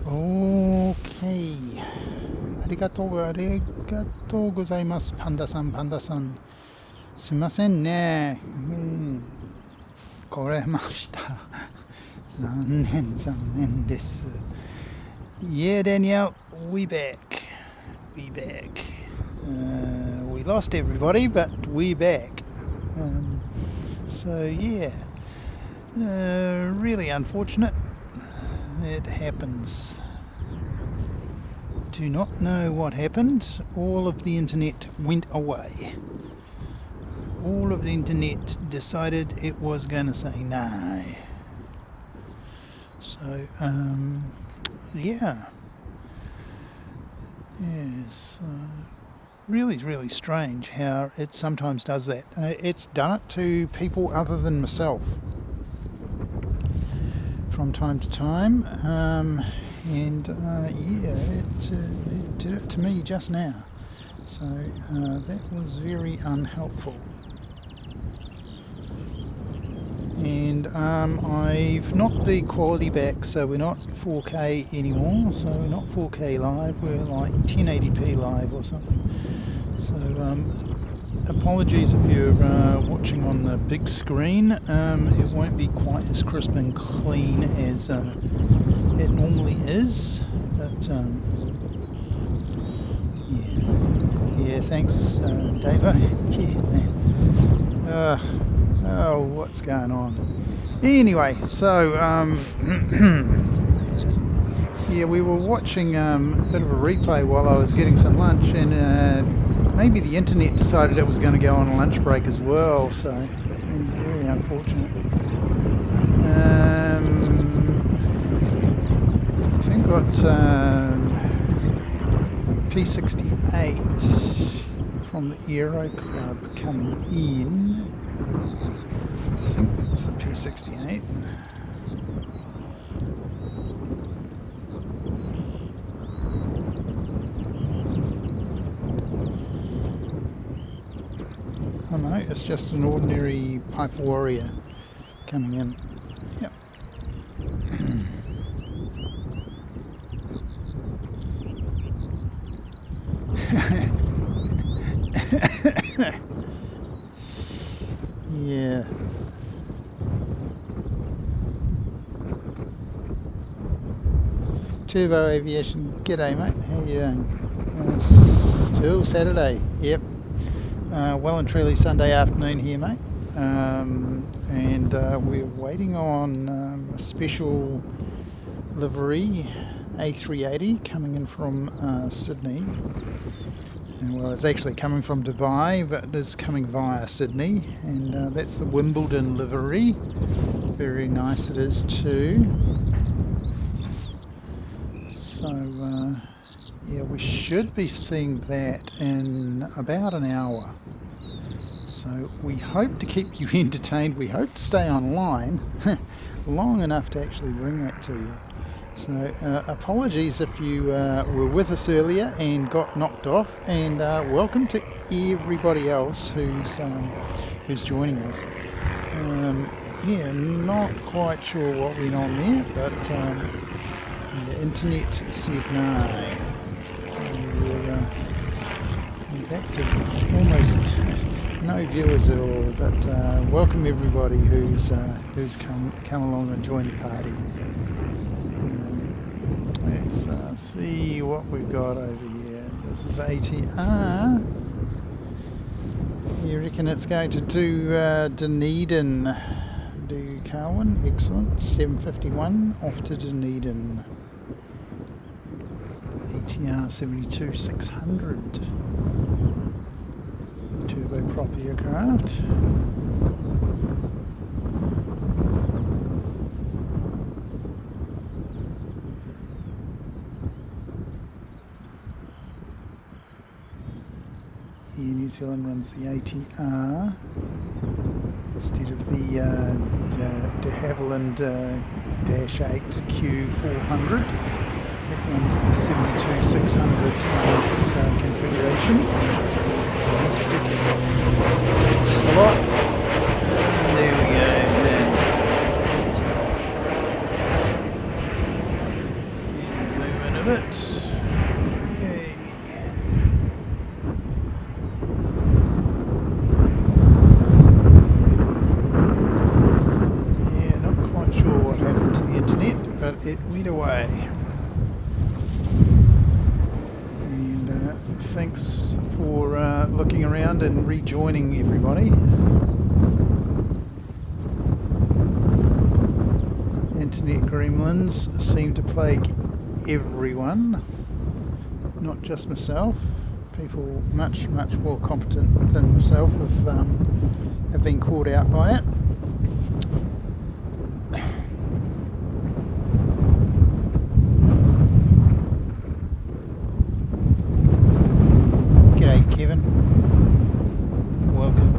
Okay. Arigatou gozaimasu, panda-san. すいませんね。来れました。残念です。Yeah, Danielle, we back. We lost everybody, but we back. So yeah, really unfortunate. It happens. Do not know what happened. All of the internet went away. All of the internet decided it was going to say no. So, yeah. Yes. Really strange how it sometimes does that. It's done it to people other than myself from time to time. And it did it to me just now. So that was very unhelpful. And I've knocked the quality back, so we're not 4K anymore, so we're not 4K live, we're like 1080p live or something. So apologies if you're watching on the big screen. It won't be quite as crisp and clean as it normally is, but yeah, thanks Davo. Yeah, man. Oh, what's going on? Anyway, so yeah, we were watching a bit of a replay while I was getting some lunch, and maybe the internet decided it was going to go on a lunch break as well, so very unfortunate. I think I've got P68 from the Aero Club coming in. I think it's the P68. Oh no, it's just an ordinary Pipe Warrior coming in. Yep. Yeah. Turbo Aviation, g'day mate, how you doing? Still Saturday, yep. Well and truly Sunday afternoon here, mate. And we're waiting on a special livery A380 coming in from Sydney. Well, it's actually coming from Dubai, but it's coming via Sydney, and that's the Wimbledon livery. Very nice it is too. So, yeah, we should be seeing that in about an hour. So we hope to keep you entertained. We hope to stay online long enough to actually bring that to you. So apologies if you were with us earlier and got knocked off, and welcome to everybody else who's joining us. Yeah, not quite sure what went on there, but the internet said no. So we're back to almost no viewers at all, but welcome everybody who's come along and joined the party. Let's see what we've got over here. This is ATR. You reckon it's going to do Dunedin? Do Carwin? Excellent. 7:51 off to Dunedin. ATR 72-600. Turboprop aircraft. Here New Zealand runs the ATR instead of the de Havilland -8 Q400. It runs the 72-600 in this configuration. And this tricky slot. And there we go. Here's with it. Yay. Yeah, not quite sure what happened to the internet, but it went away. And thanks for looking around and rejoining everybody. Internet gremlins seem to plague everyone, not just myself. People much more competent than myself have been caught out by it. G'day Kevin, welcome,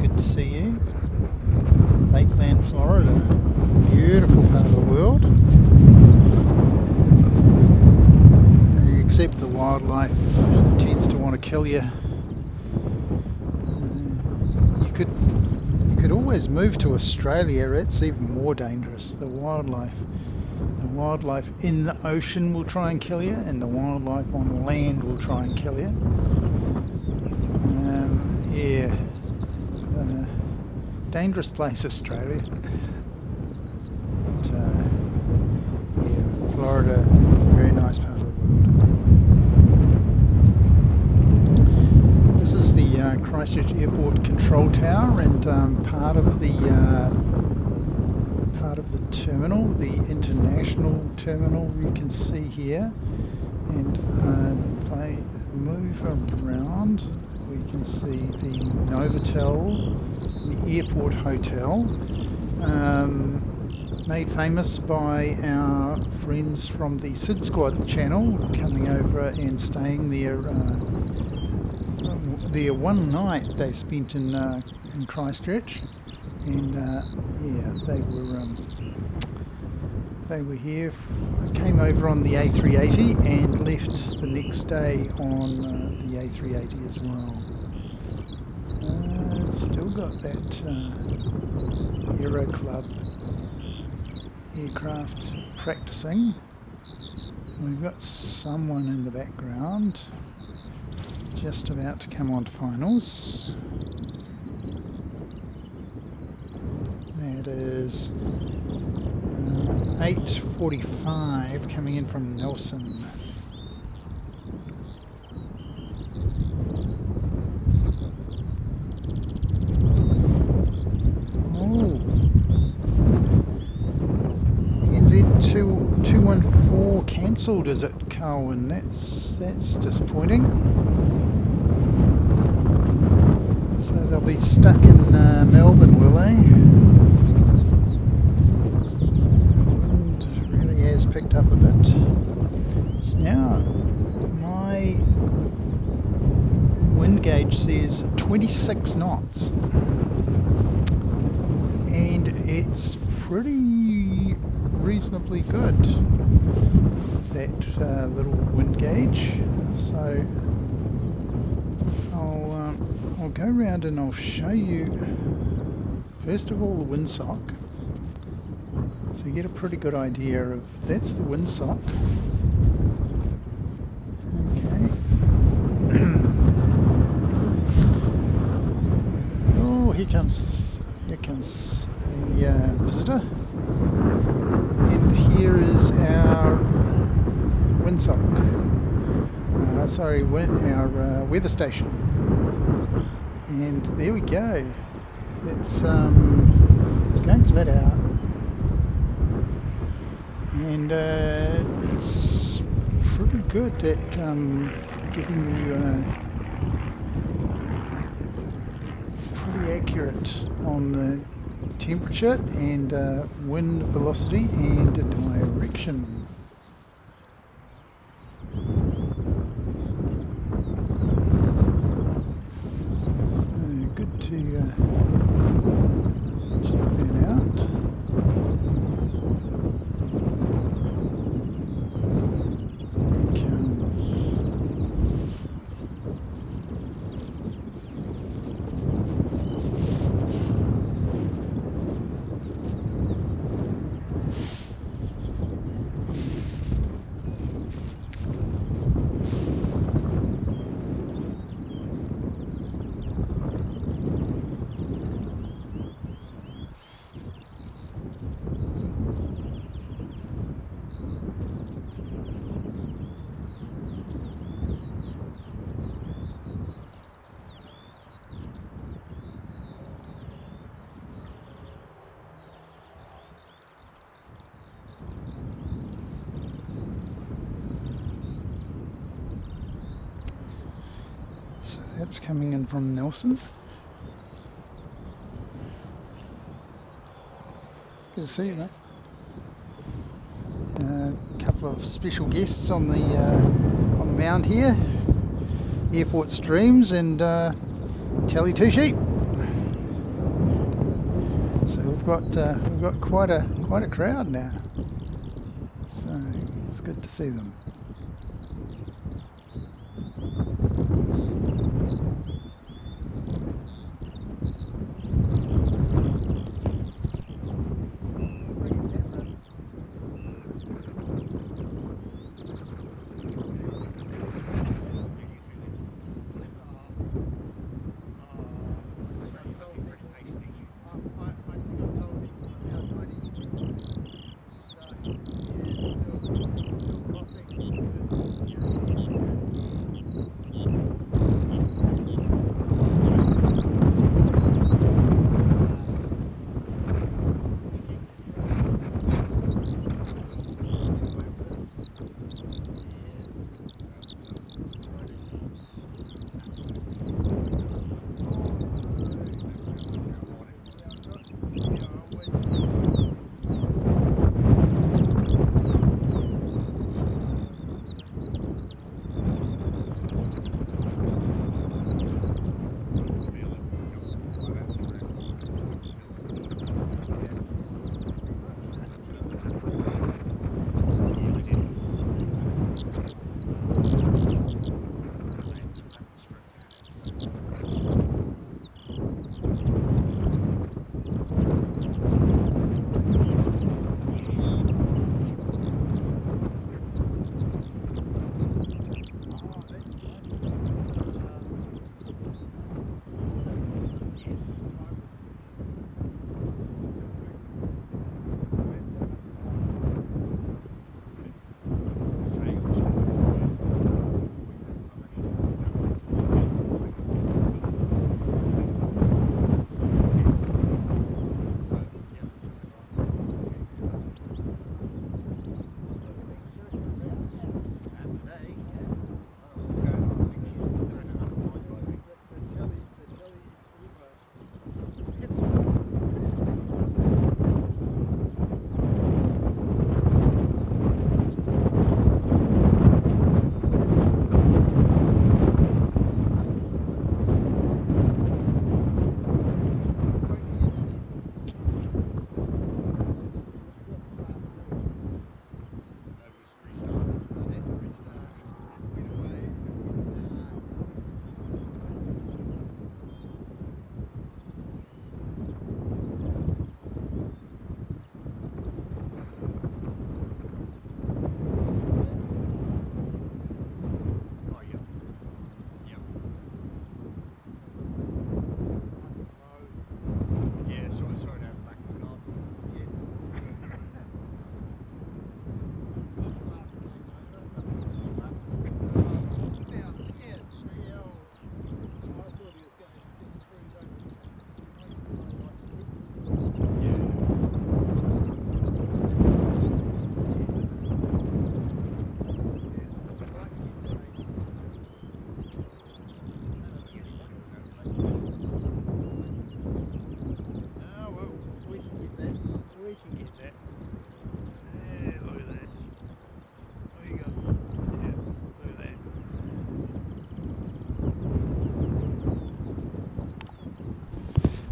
good to see you. Lakeland, Florida, beautiful part of the world. Except the wildlife tends to want to kill you. You could always move to Australia. It's even more dangerous. The wildlife in the ocean will try and kill you, and the wildlife on land will try and kill you. Yeah, dangerous place, Australia. But, yeah, Florida, very nice part of the world. This is the Christchurch Airport control tower, and part of the terminal, the international terminal. You can see here, and if I move around, we can see the Novotel, the airport hotel, made famous by our friends from the Sid Squad channel, coming over and staying there. There one night they spent in Christchurch, and yeah, they were here. Came over on the A380 and left the next day on the A380 as well. Still got that Aero Club aircraft practicing. We've got someone in the background just about to come on to finals. That is 8:45 coming in from Nelson. Oh, NZ214 cancelled, is it, Carwin? That's disappointing. So they'll be stuck in Melbourne, will they? Wind really has picked up a bit. So now my wind gauge says 26 knots, and it's pretty reasonably good, that little wind gauge. So I'll go around and I'll show you first of all the windsock, so you get a pretty good idea of, that's the windsock. Okay. Oh, here comes a visitor, and here is our windsock. Our weather station. And there we go. It's going flat out, and it's pretty good at giving you pretty accurate on the temperature and wind velocity and direction. Good to check that out. Here it comes. That's coming in from Nelson. Good to see you, mate. A couple of special guests on the mound here. Airport Streams and Tally Two Sheep. So we've got quite a crowd now. So it's good to see them.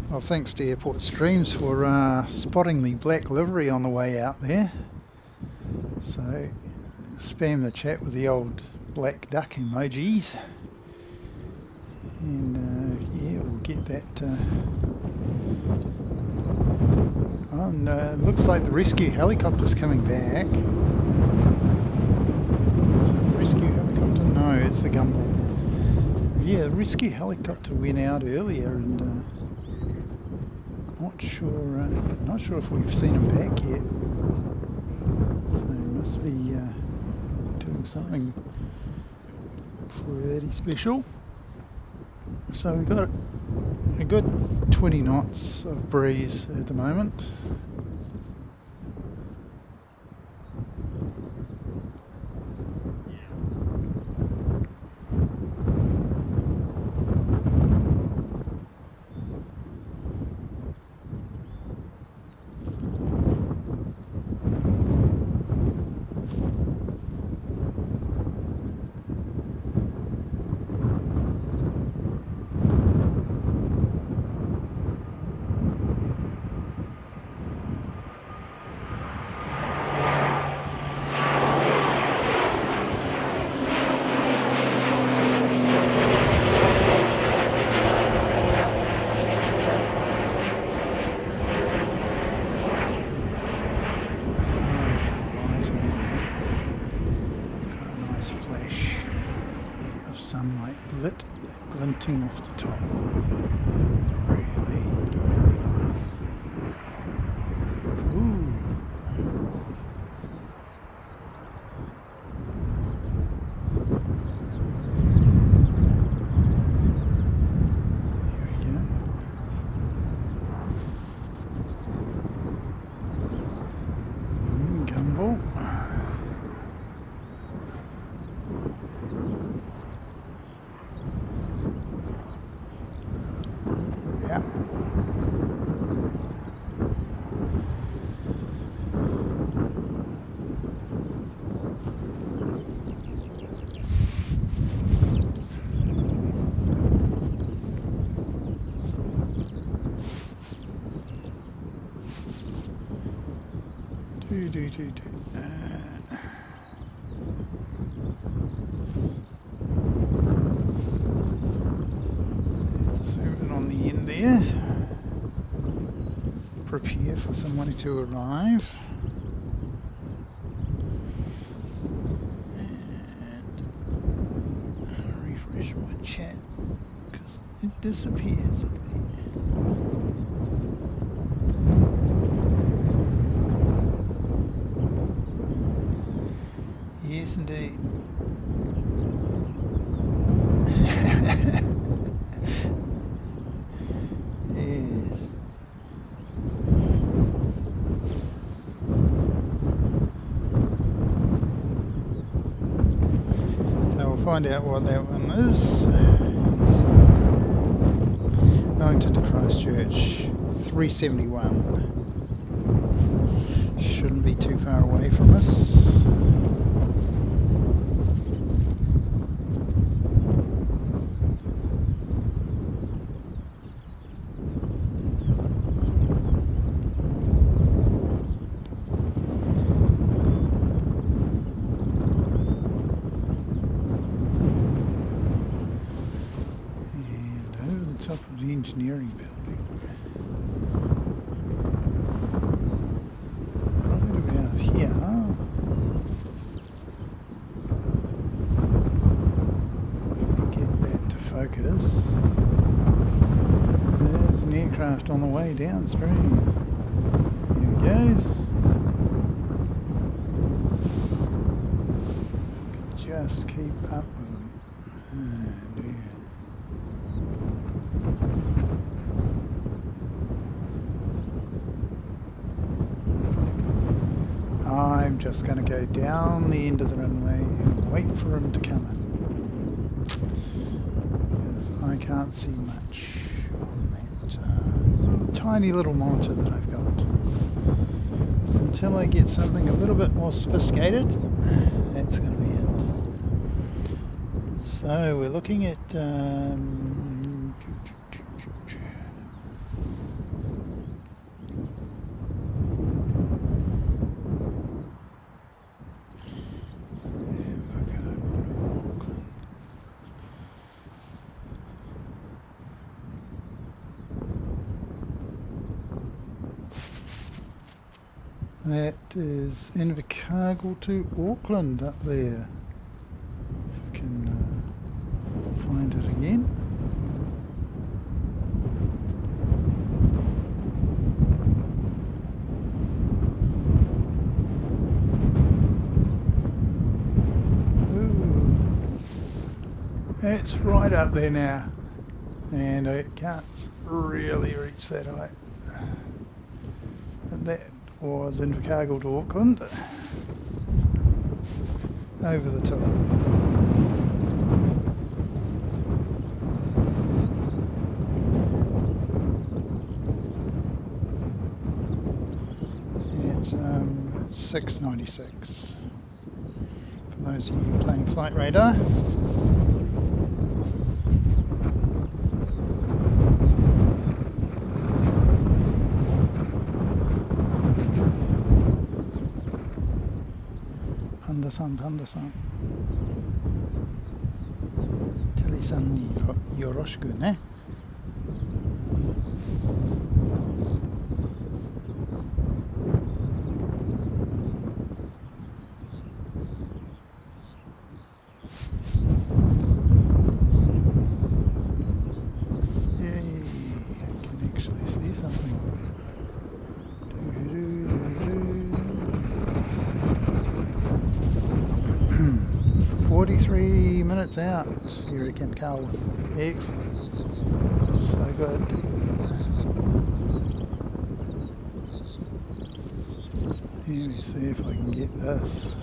Well, thanks to Airport Streams for spotting the black livery on the way out there. So, spam the chat with the old black duck emojis. And yeah, we'll get that. And looks like the rescue helicopter's coming back. Is it the rescue helicopter? No, it's the gumball. Yeah, the rescue helicopter went out earlier and not sure if we've seen him back yet. So he must be doing something pretty special. So we've got a good 20 knots of breeze at the moment. nice flash of sunlight glinting off the top. Really, really nice. Ooh. Zooming on the end there. Prepare for somebody to arrive. And refresh my chat because it disappears on me. Yes, indeed. Yes. So we'll find out what that one is. Wellington to Christchurch, 371. Shouldn't be too far away from us. Top of the engineering building. Right about here. Get that to focus. There's an aircraft on the way downstream. Here it goes. Just keep up with them. Oh dear. I'm just going to go down the end of the runway and wait for him to come in. Because I can't see much on that tiny little monitor that I've got. Until I get something a little bit more sophisticated, that's going to be it. So we're looking at that is Invercargill to Auckland up there. If I can find it again. Ooh. It's right up there now. And I can't really reach that height. And that was Invercargill to Auckland, over the top. It's 696 for those of you playing Flight Radar. Panda-san. Telly-san ni yoroshiku ne. 43 minutes out. You reckon, Carlton? Excellent. So good. Let me see if I can get this.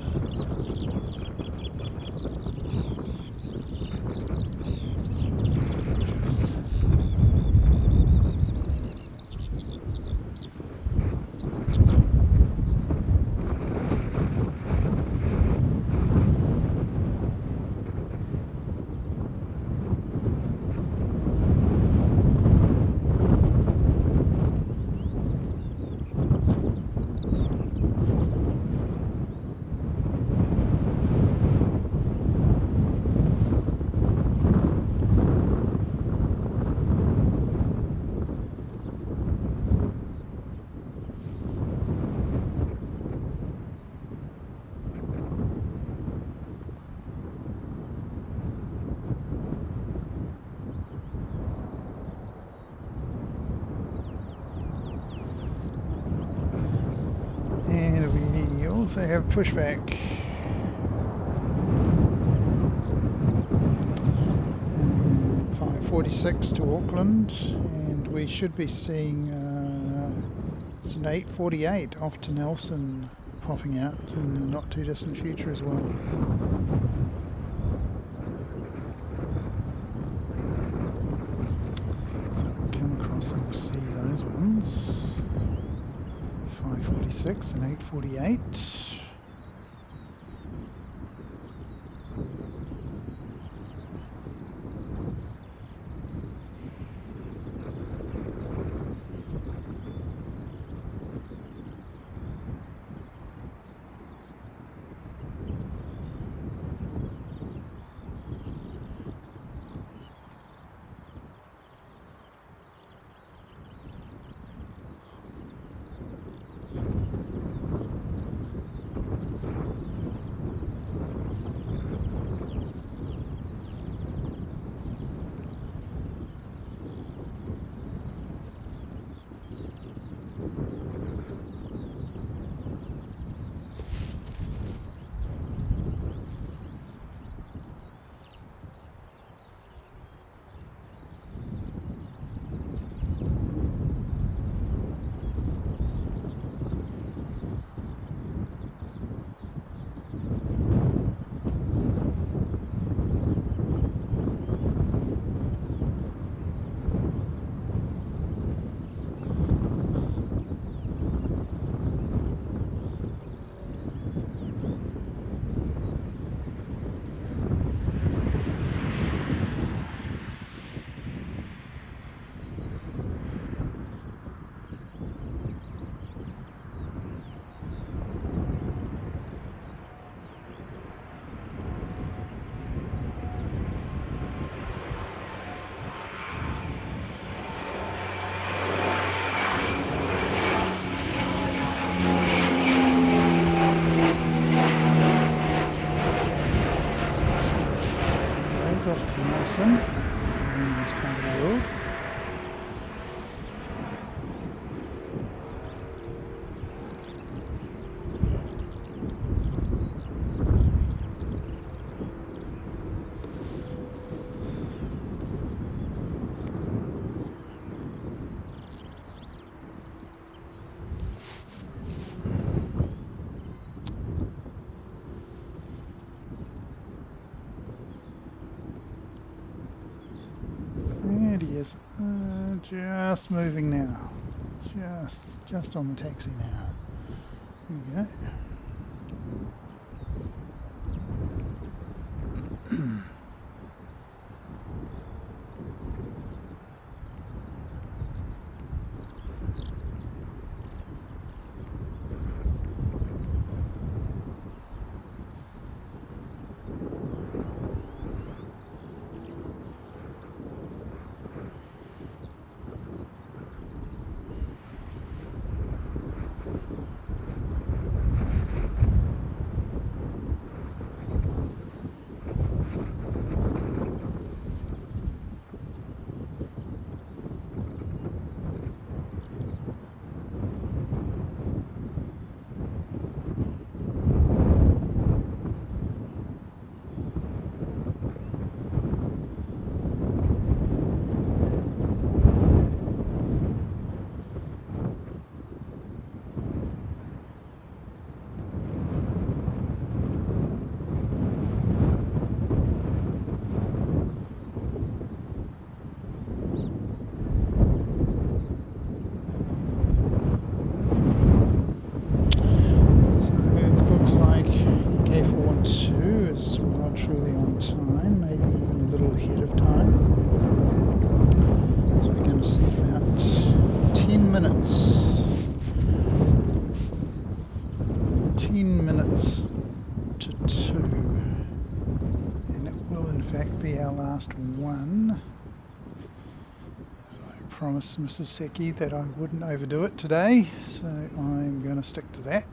And we also have pushback. 5:46 to Auckland, and we should be seeing it's an 8:48 off to Nelson popping out in the not too distant future as well. So we'll come across and we'll see those ones. 5:46 and 8:48. Off to Nelson in this part of the world. And he is just moving now. Just on the taxi now. There we go. fact be our last one. I promised Mrs. Secchi that I wouldn't overdo it today, so I'm going to stick to that.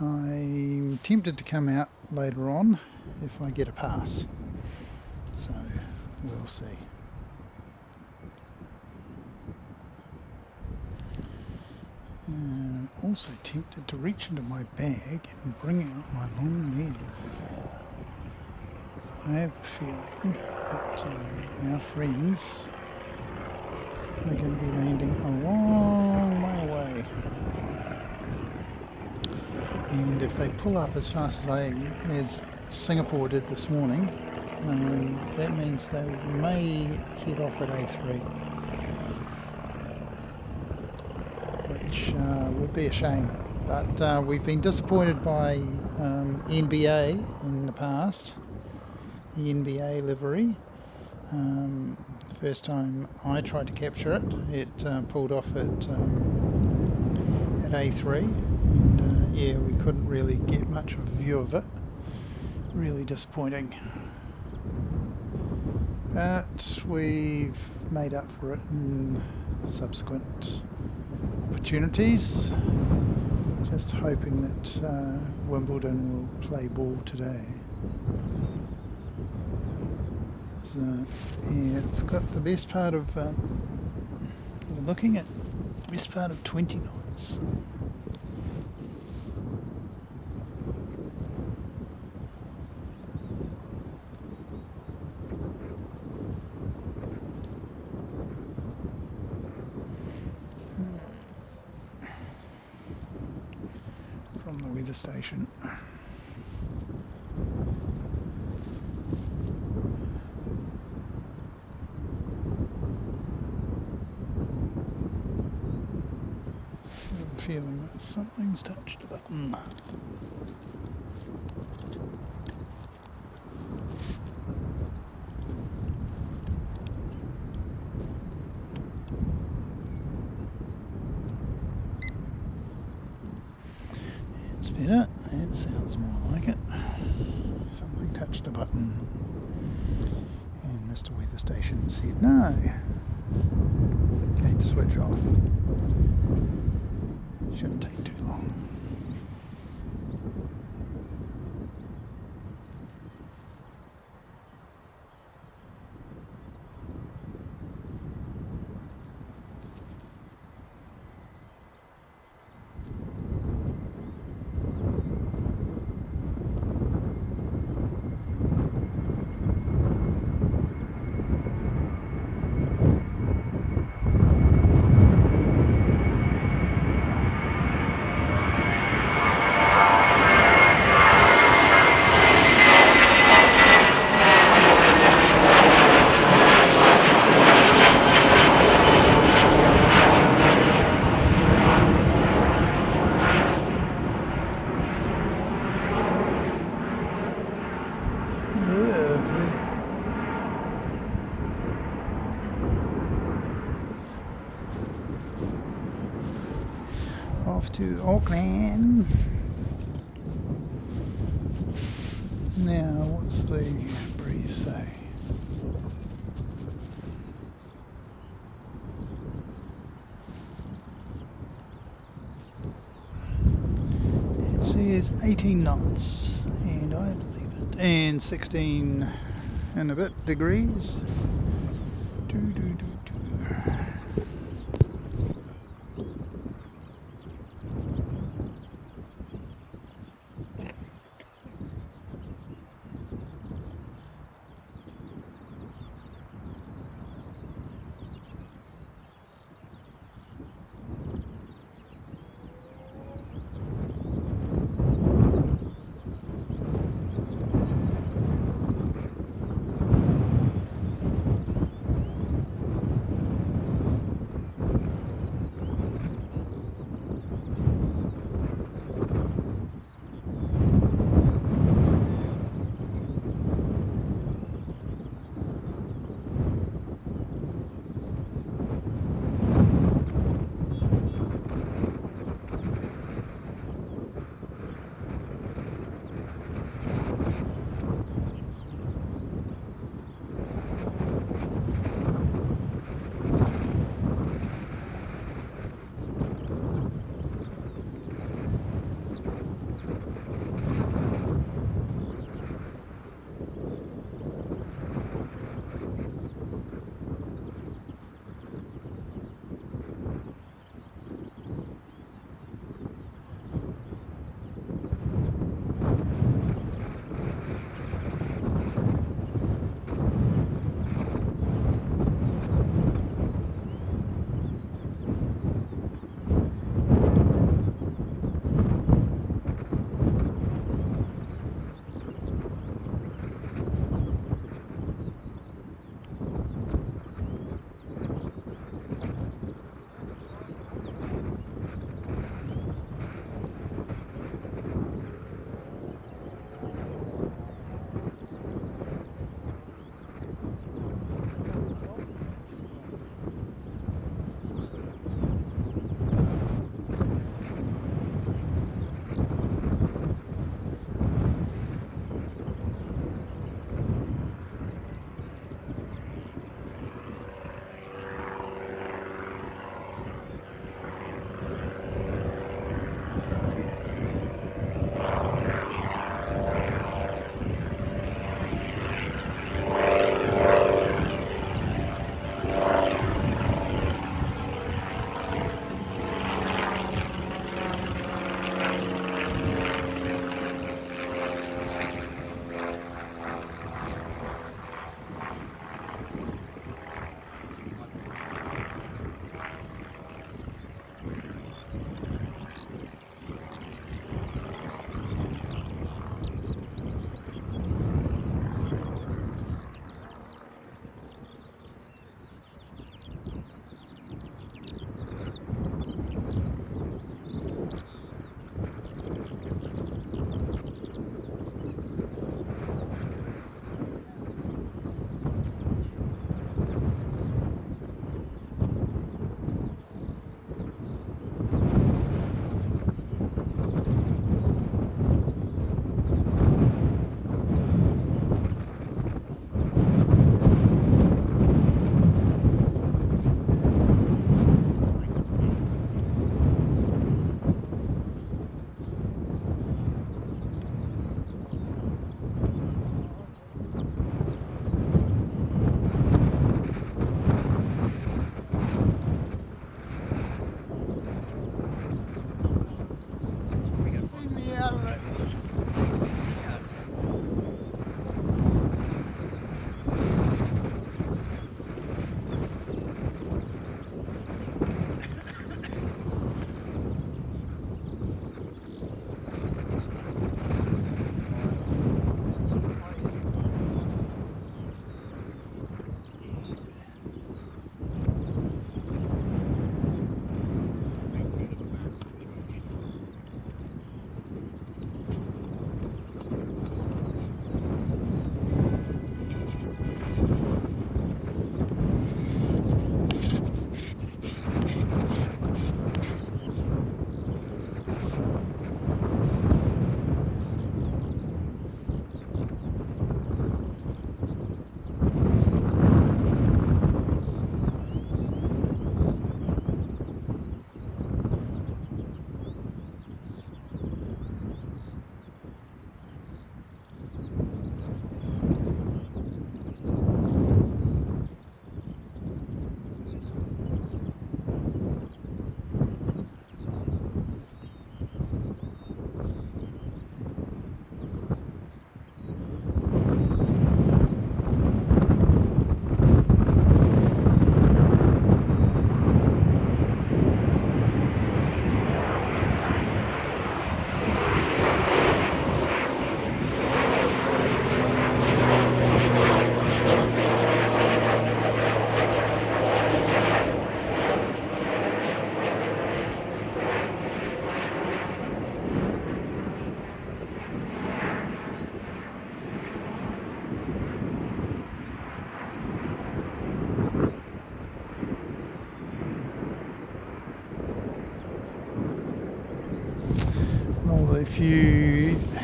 I'm tempted to come out later on if I get a pass, so we'll see. Also tempted to reach into my bag and bring out my long lens. I have a feeling that our friends are going to be landing a long way away. And if they pull up as fast as Singapore did this morning, that means they may head off at A3. Which would be a shame, but we've been disappointed by NBA in the past, the NBA livery. The first time I tried to capture it, it pulled off at A3, and yeah, we couldn't really get much of a view of it. Really disappointing, but we've made up for it in subsequent opportunities. Just hoping that Wimbledon will play ball today. So, yeah, it's got the best part of we're looking at the best part of 20 knots. The station. I'm feeling that something's touched a button. Better. It sounds more like it. Something touched a button and Mr. Weather Station said no. Going to switch off. Shouldn't take too long. Off to Auckland. Now, what's the breeze say? It says 18 knots, and I believe it. And 16 and a bit degrees.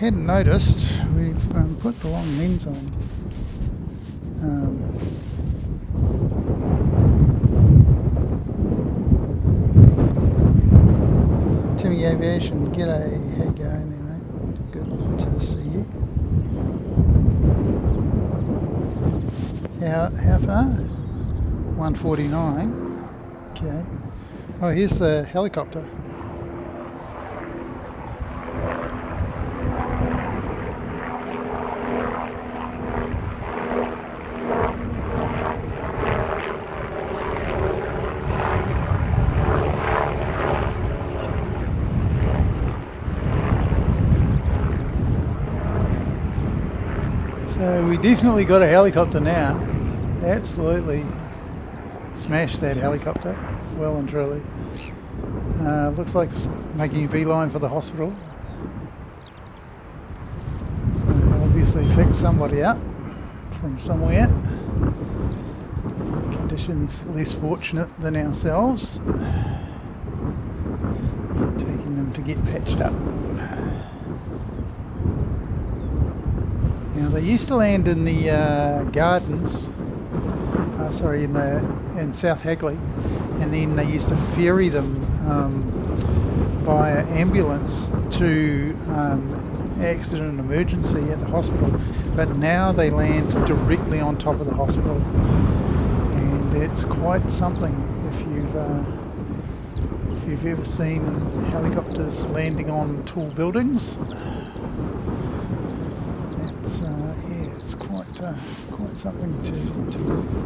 hadn't noticed, we've put the long lens on. Timmy Aviation, g'day, how you going there, mate? Good to see you. How far? 149. Okay. Oh, here's the helicopter. So we definitely got a helicopter now. Absolutely smashed that helicopter, well and truly. Looks like it's making a beeline for the hospital. So obviously picked somebody up from somewhere. Conditions less fortunate than ourselves. Taking them to get patched up. Now they used to land in the gardens, in South Hagley, and then they used to ferry them via ambulance to accident and emergency at the hospital. But now they land directly on top of the hospital, and it's quite something. If you've ever seen helicopters landing on tall buildings. It's quite something to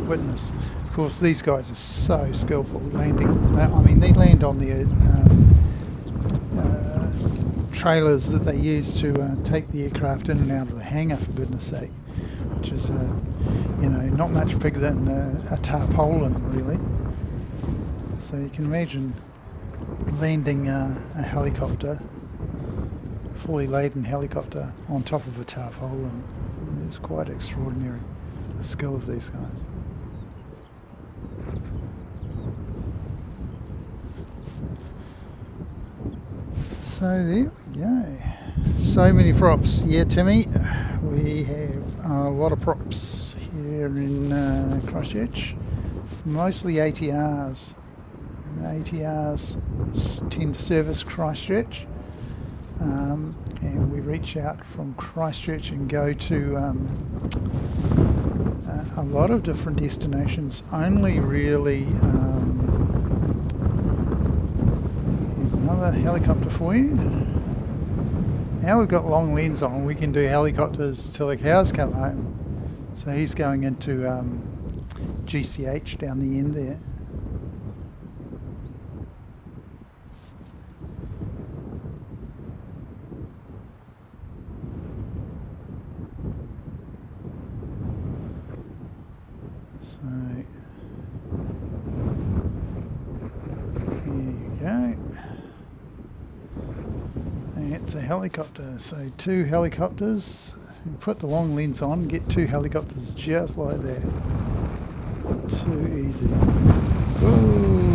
witness. Of course, these guys are so skillful landing. They land on the trailers that they use to take the aircraft in and out of the hangar, for goodness sake, which is not much bigger than a tarpaulin, really. So you can imagine landing a helicopter, fully laden helicopter, on top of a tarpaulin. It's quite extraordinary, the skill of these guys. So there we go. So many props. Yeah, Timmy, we have a lot of props here in Christchurch. Mostly ATRs. ATRs tend to service Christchurch. And we reach out from Christchurch and go to a lot of different destinations. Only really, here's another helicopter for you. Now we've got long lens on, we can do helicopters till the cows come home. So he's going into GCH down the end there. So here you go. It's a helicopter. So 2 helicopters. You put the long lens on, get 2 helicopters just like that. Too easy. Ooh,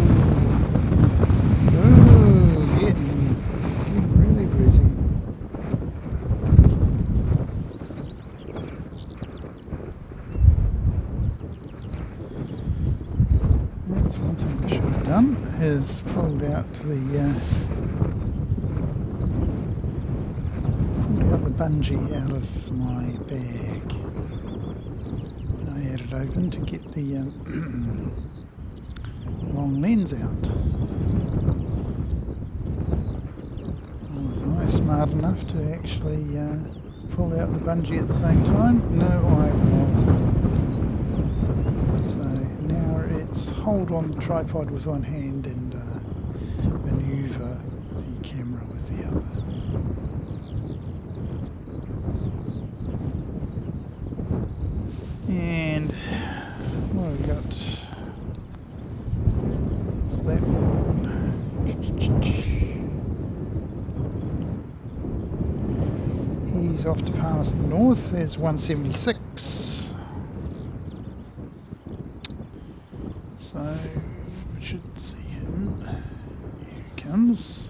getting really busy. That's one thing I should have done, is pulled out the bungee out of my bag when I had it open to get the long lens out. Was I smart enough to actually pull out the bungee at the same time? No, I was not. So now it's hold on the tripod with one hand and manoeuvre the camera with the other. And what have we got? What's that one? He's off to Palmerston North. There's 176. So we should see him. Here he comes.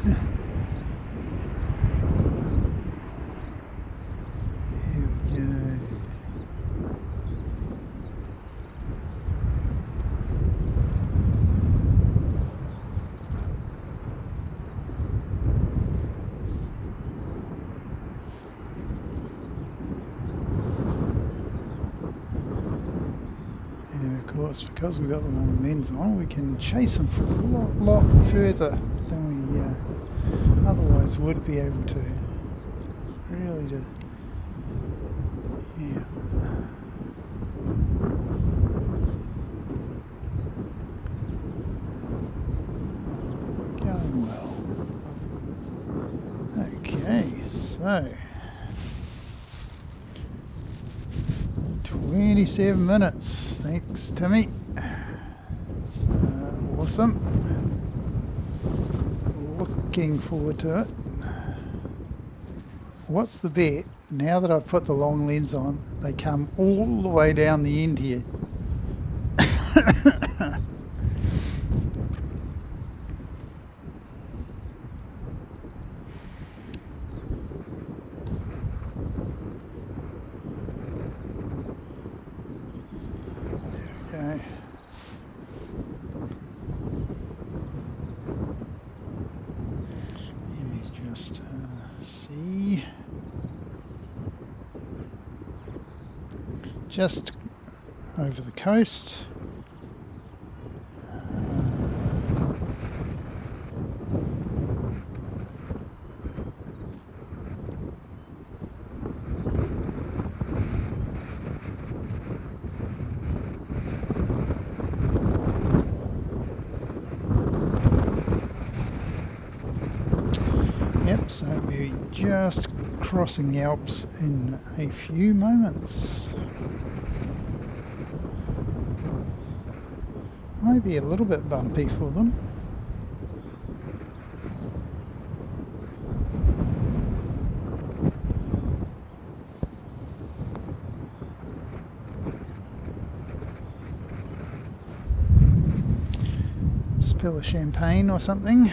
we go. Of course, because we've got the long lens on, we can chase them for a lot further than we otherwise would be able to. Really do. Yeah. Going well. Okay, so 27 minutes. Thanks, Timmy. It's awesome. Looking forward to it. What's the bet? Now that I've put the long lens on, they come all the way down the end here. Okay. Let me just see. Just over the coast. Yep, so we're just crossing the Alps in a few moments. Might be a little bit bumpy for them. Spill of champagne or something.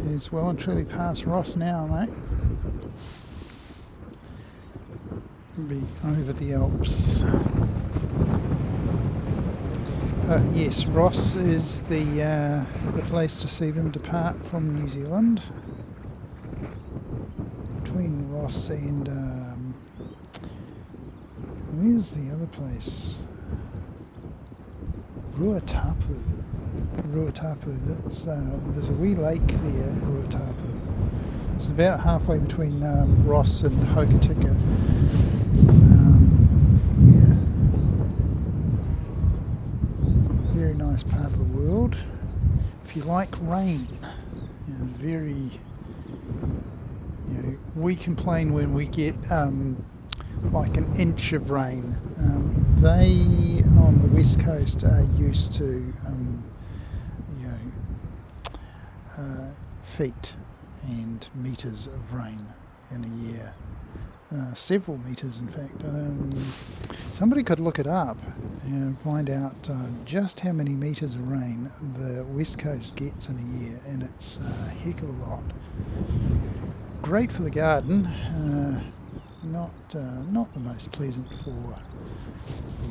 It's well and truly past Ross now, mate. It'll be over the Alps. Yes, Ross is the place to see them depart from New Zealand. Between Ross and where's the other place? Ruatapu. There's a wee lake there, Ruatapu. It's about halfway between Ross and Hokitika. Yeah. Very nice part of the world. If you like rain, we complain when we get like an inch of rain. They on the west coast are used to feet and metres of rain in a year. Several metres, in fact. Somebody could look it up and find out just how many metres of rain the west coast gets in a year, and it's a heck of a lot. Great for the garden, not the most pleasant for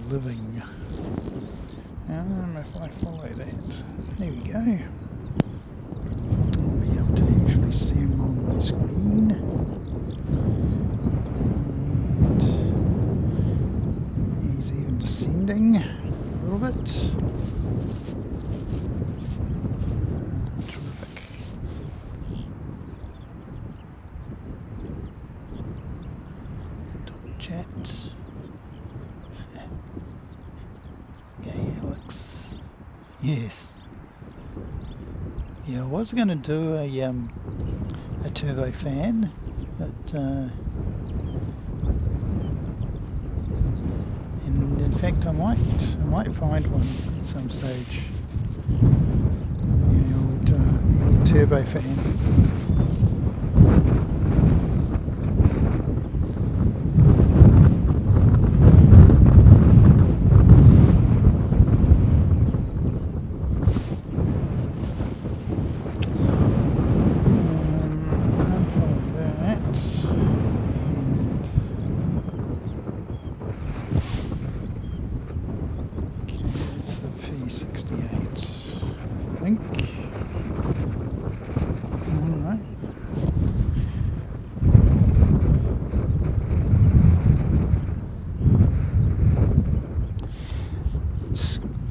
living. If I follow that, there we go. I'll be able to actually see him on the screen. And he's even descending a little bit. Terrific. Top chat. Yeah, Alex. Yes. Yeah, Yeah, I was going to do a turbofan, but and in fact I might find one at some stage. The old turbofan.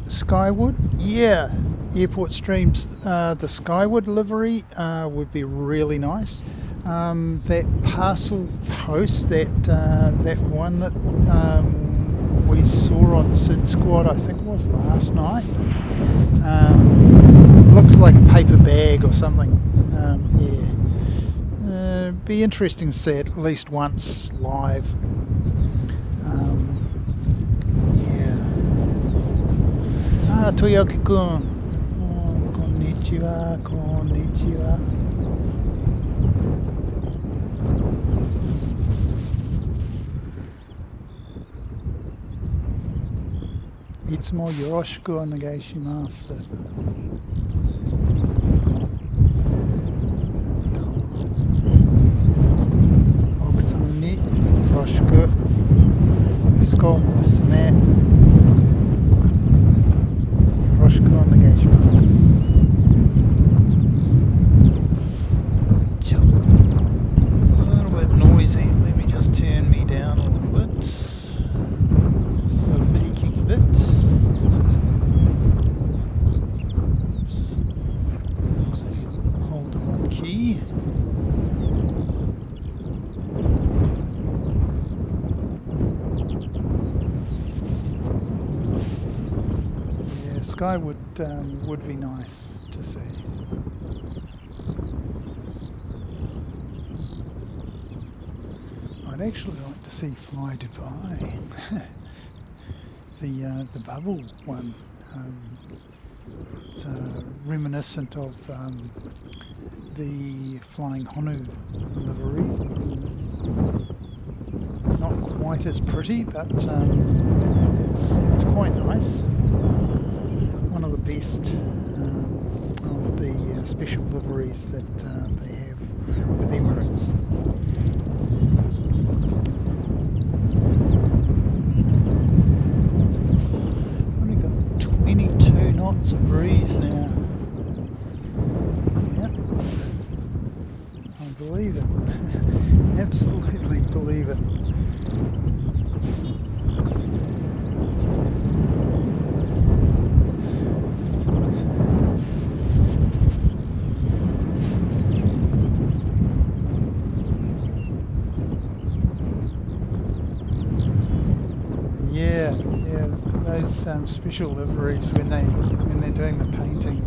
Skywood, yeah, Airport Streams, the Skywood livery would be really nice. That parcel post, that one that we saw on Sid Squad, I think it was last night, looks like a paper bag or something. Yeah, be interesting to see it at least once live. Toyoki-kun. Konnichiwa, konnichiwa. いつもよろしくお願いします。奥さんによろしく、息子、娘、よろしくお願いします。ちょっと a little bit noisy. Let me just turn me down a little bit. Sort of peaking a bit. Oops. If you hold the one key. Yeah, sky would be nice to see. I'd actually like to see Fly Dubai. The bubble one. It's reminiscent of the Flying Honu livery. Not quite as pretty, but it's quite nice. One of the best of the special liveries that they have with Emirates. Knots of breeze now. Yep. I believe it. Absolutely believe it. Yeah, those special liveries when they're doing the painting,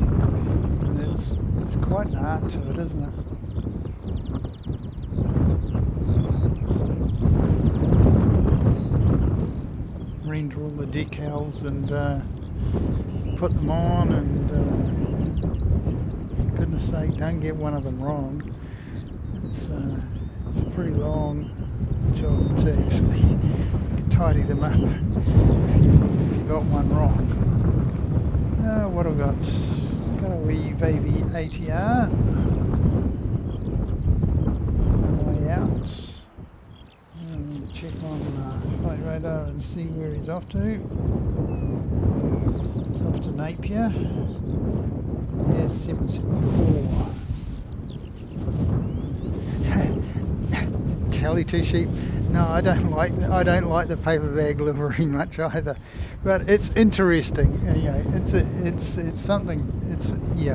it's quite an art to it, isn't it? Render all the decals and put them on, and for goodness sake, don't get one of them wrong. It's a pretty long job to actually tidy them up if you got one wrong. What have I got? Got a wee baby ATR on the way out. Check on flight radar and see where he's off to. He's off to Napier. There's 774. Tally two sheep. No, I don't like the paper bag livery much either, but it's interesting. It's something. You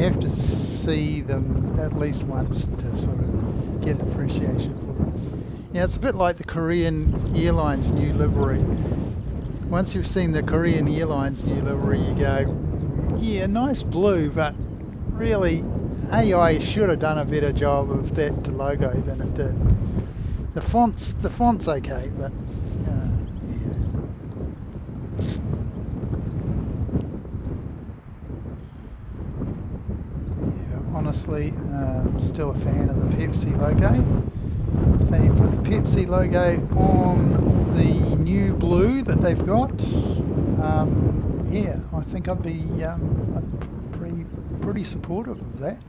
have to see them at least once to sort of get appreciation for them. Yeah, it's a bit like the Korean Airlines new livery. Once you've seen the Korean Airlines new livery, you go, yeah, nice blue, but really, AI should have done a better job of that logo than it did. The font's okay, but yeah. Honestly, still a fan of the Pepsi logo. If they put the Pepsi logo on the new blue that they've got, yeah, I think I'd be pretty supportive of that.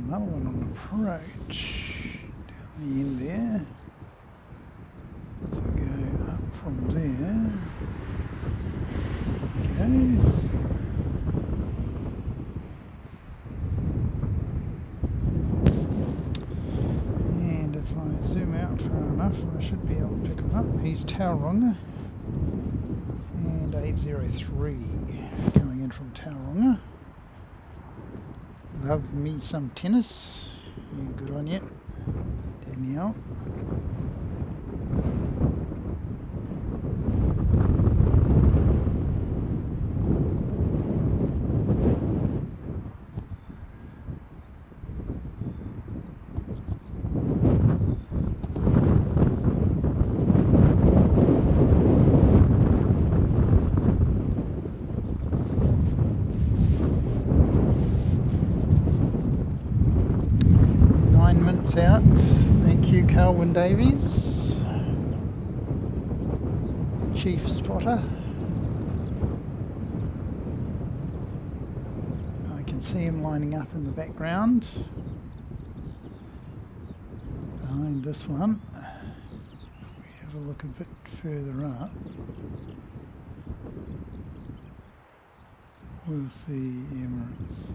Another one on approach down the end there. So go up from there. Goes. And if I zoom out far enough, I should be able to pick him up. He's Tauranga. And 803 coming in from Tauranga. Love me some tennis. Yeah, good on you, Danielle. Out. Thank you, Carwyn Davies, Chief Spotter. I can see him lining up in the background behind this one. If we have a look a bit further up, we'll see Emirates.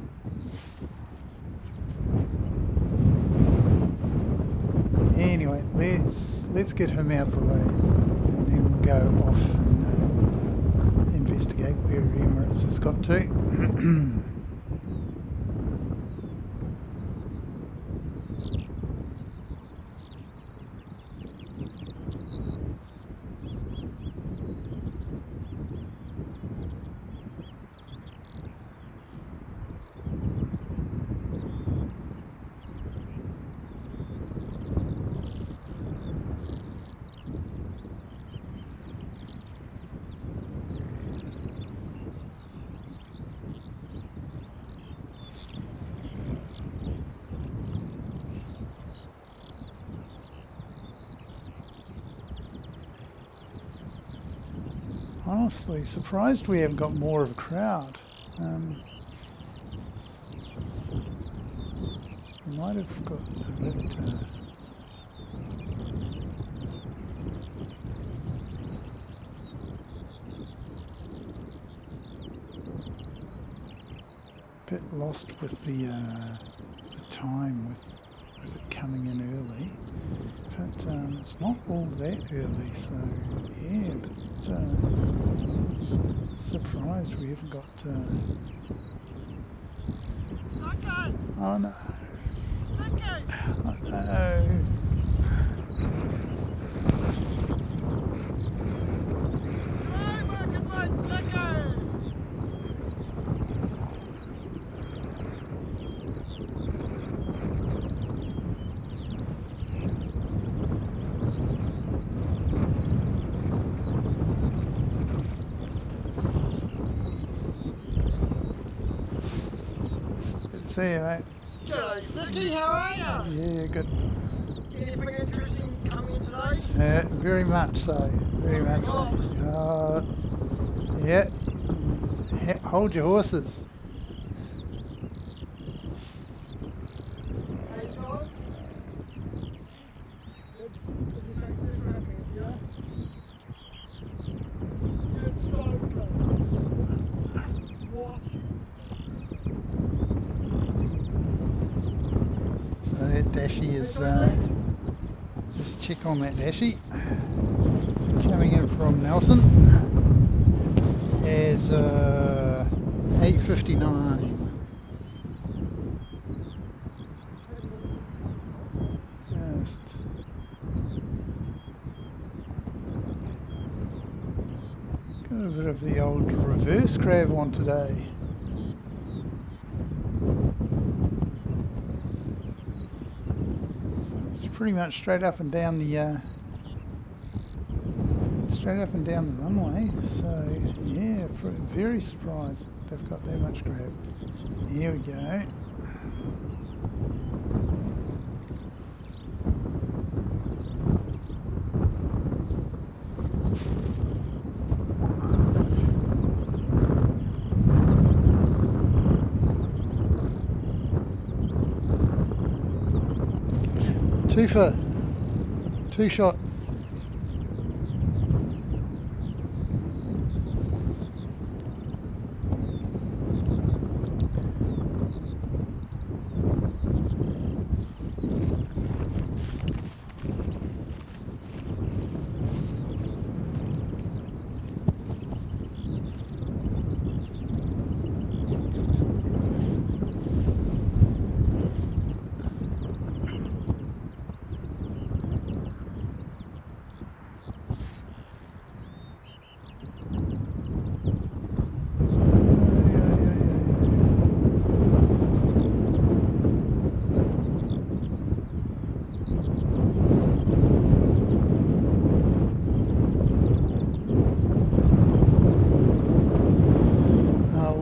Anyway, let's get him out of the way, and then we'll go off and investigate where Emirates has got to. Honestly, surprised we haven't got more of a crowd. We might have got a bit... lost with the time with it coming in early, but it's not all that early, so yeah, but surprised we haven't got oh no, oh no. See you, mate. G'day, Sicky, how are you? Yeah, good. Anything interesting coming in today? Very much so. Very much so. Yeah. Hold your horses. How you going? Good. Did you take this rapid, yeah? Good, so good. What? So that Dashy is, just check on that Dashy, coming in from Nelson, as 8:59. Just got a bit of the old reverse crab on today. Pretty much straight up and down the runway. So yeah, very surprised they've got that much grab. Here we go. Two shot.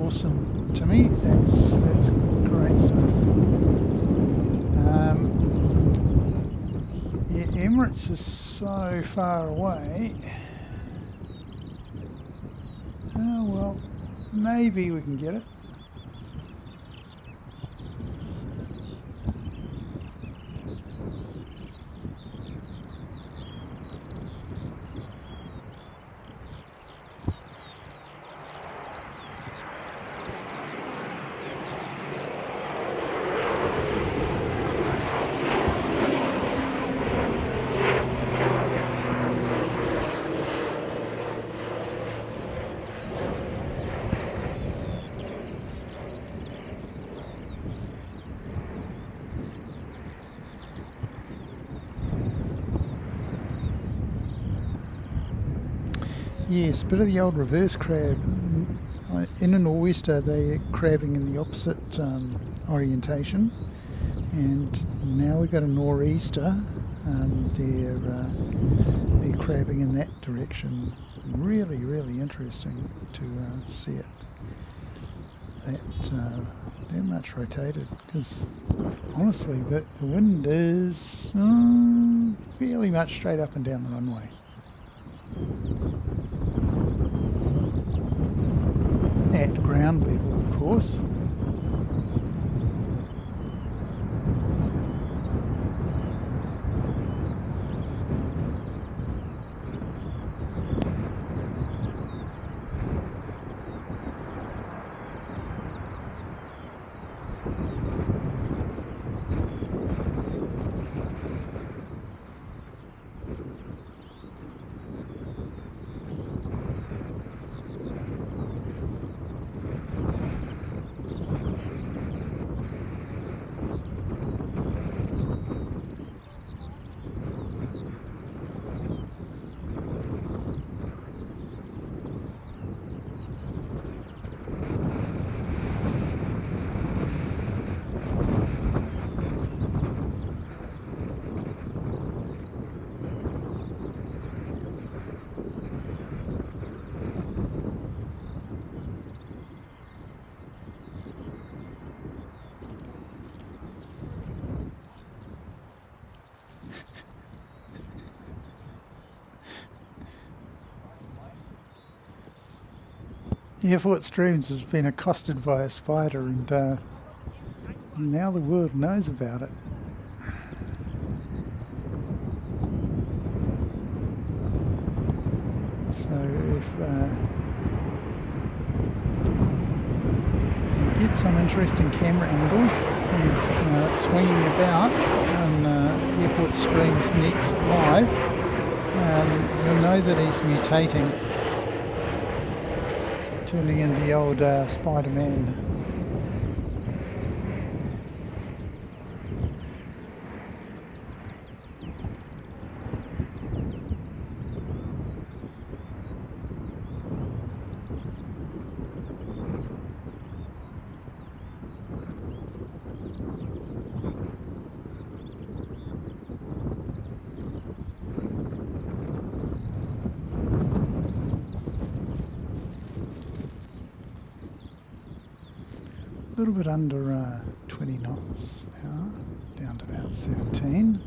Awesome. To me, that's great stuff. Yeah, Emirates is so far away. Oh well, maybe we can get it. Yes, bit of the old reverse crab. In a nor'easter, they're crabbing in the opposite orientation, and now we've got a nor'easter, and they're crabbing in that direction. Really, really interesting to see it that much rotated, because honestly, the wind is fairly much straight up and down the runway. At ground level, of course. Airport Streams has been accosted by a spider, and now the world knows about it. So if you get some interesting camera angles, things swinging about on Airport Streams next live, you'll know that he's mutating, turning into the old Spider-Man. A little bit under 20 knots now, down to about 17.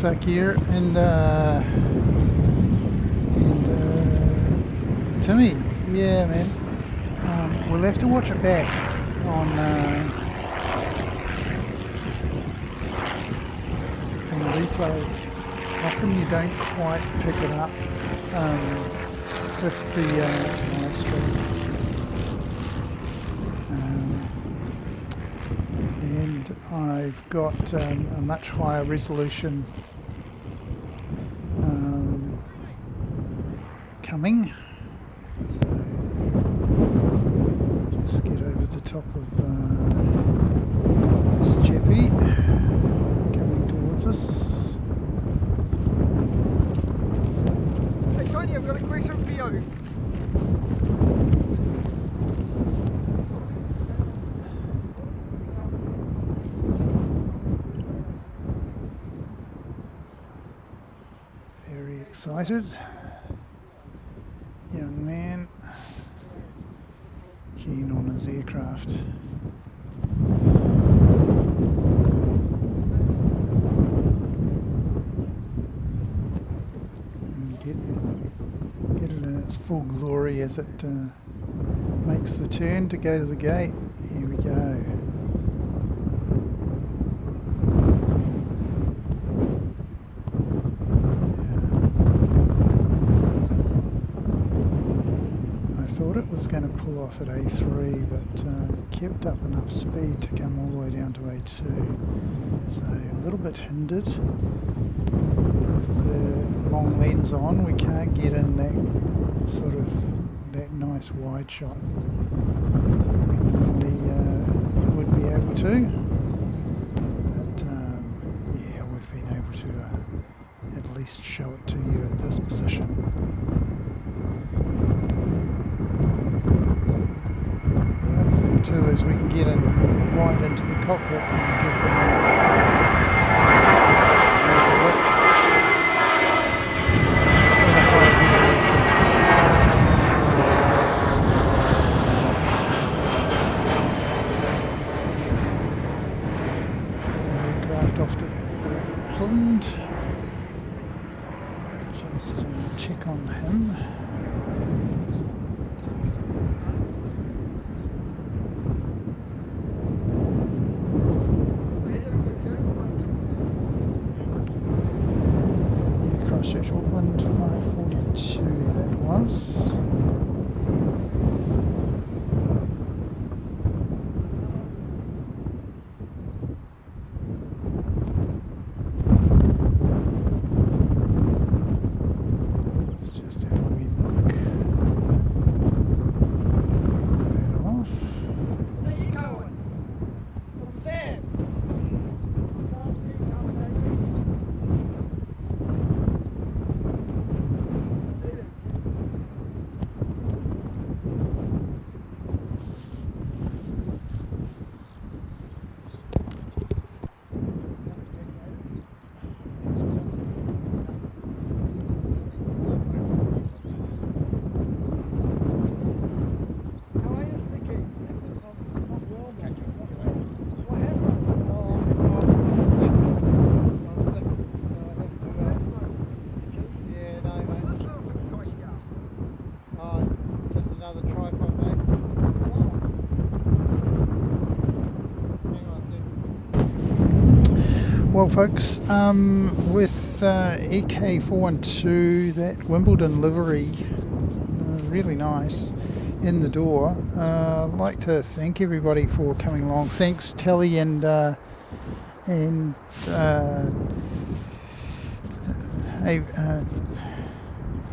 rucksack here, and Timmy, yeah, man. We'll have to watch it back on replay. Often you don't quite pick it up with the live stream. And I've got a much higher resolution coming. So just get over the top of this chappie coming towards us. Hey Tony, I've got a question for you. Very excited. Young man, keen on his aircraft. And get it in its full glory as it makes the turn to go to the gate. Here we go. It was going to pull off at A3, but kept up enough speed to come all the way down to A2. So a little bit hindered with the long lens on. We can't get in that sort of that nice wide shot we normally would be able to. But yeah, we've been able to at least show it to you at this position. Too, is we can get in right into the cockpit and give them a look at a higher resolution. That aircraft off to Auckland. Just check on him. Auckland 542 that was. Let's just have a wee look. Look that off. There you going? From Sam. Well folks, with EK412, that Wimbledon livery, really nice, in the door. I'd like to thank everybody for coming along. Thanks Telly and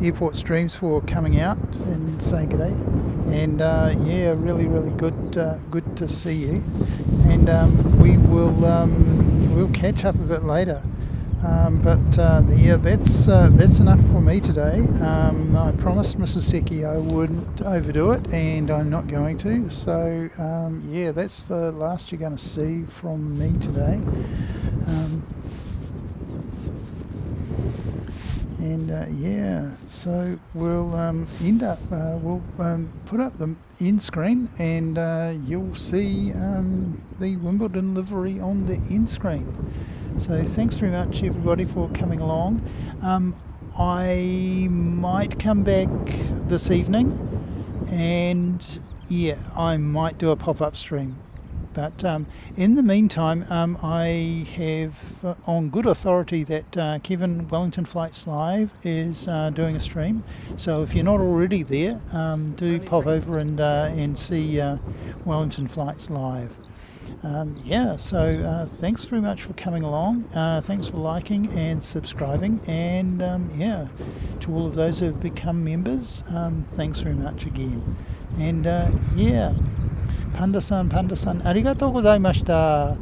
Airport Streams for coming out and saying good day. And yeah, really good to see you. And we will we'll catch up a bit later. Yeah, that's enough for me today. I promised Mrs. Seki I wouldn't overdo it, and I'm not going to. So yeah, that's the last you're going to see from me today. Yeah, so we'll we'll put up the end screen, and you'll see the Wimbledon livery on the end screen. So thanks very much everybody for coming along. I might come back this evening, and yeah, I might do a pop-up stream. But in the meantime, I have on good authority that Kevin Wellington Flights Live is doing a stream. So if you're not already there, do pop over and see Wellington Flights Live. So thanks very much for coming along. Thanks for liking and subscribing, and to all of those who have become members, thanks very much again. And Panda-san, arigatou gozaimashita.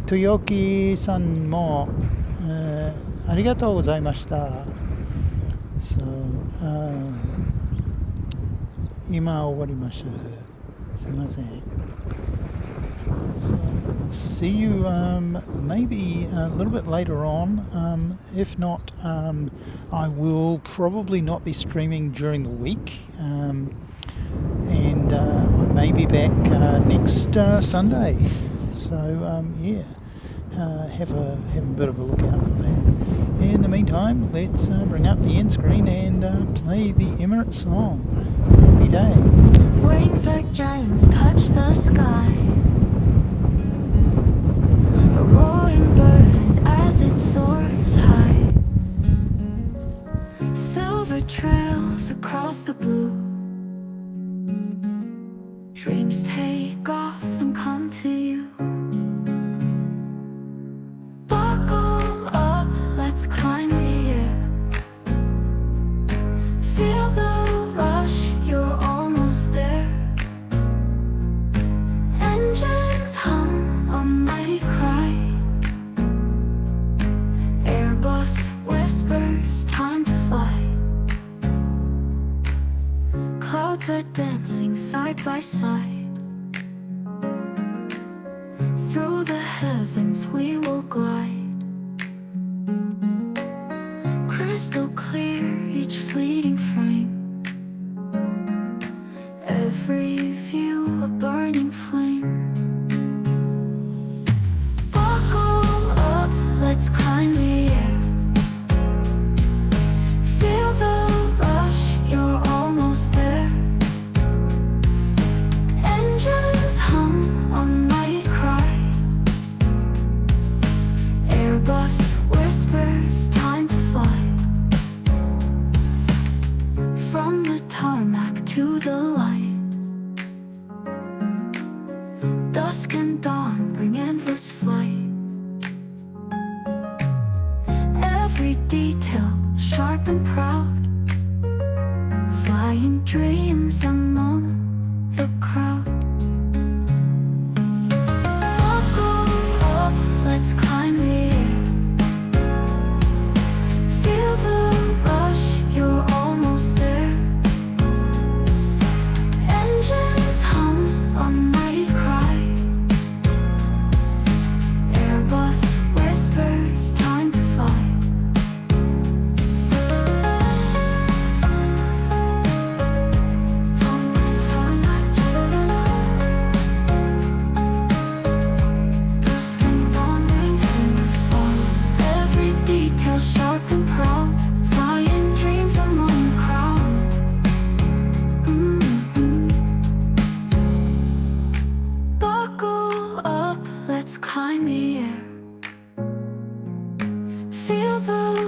Toyoki-san mo, arigatou gozaimashita. So, 今終わりました。すいません。So, see you maybe a little bit later on. If not, I will probably not be streaming during the week. And I may be back next Sunday. So have a bit of a look out for that. In the meantime, let's bring up the end screen and play the Emirates song. Happy day. Wings like giants touch the sky. A roaring bird as it soars high. Silver trails across the blue. Dreams take off and come to you. Buckle up, let's climb the air. Feel the rush, you're almost there. Engines hum, a mighty cry. Airbus whispers, time to fly. Clouds are dancing side by side. Through the heavens we will glide. Crystal clear each fleeting frame. Every view a burning flame. Buckle up, let's climb the air. Feel the rush, you're almost there. Engines hum, a mighty cry. Airbus whispers, time to fly. From the tarmac to the light. Dusk and dawn bring endless flight. Every detail sharp and proud. Flying dreams among the crowd. Buckle up, let's climb the air. Feel the rush, you're almost there. Engines hum, a mighty cry. Airbus whispers, time to fly. Dusk and dawn bring endless fall. Every detail sharp and proud. Flying dreams among the crowd. Buckle up, let's climb the air. Feel the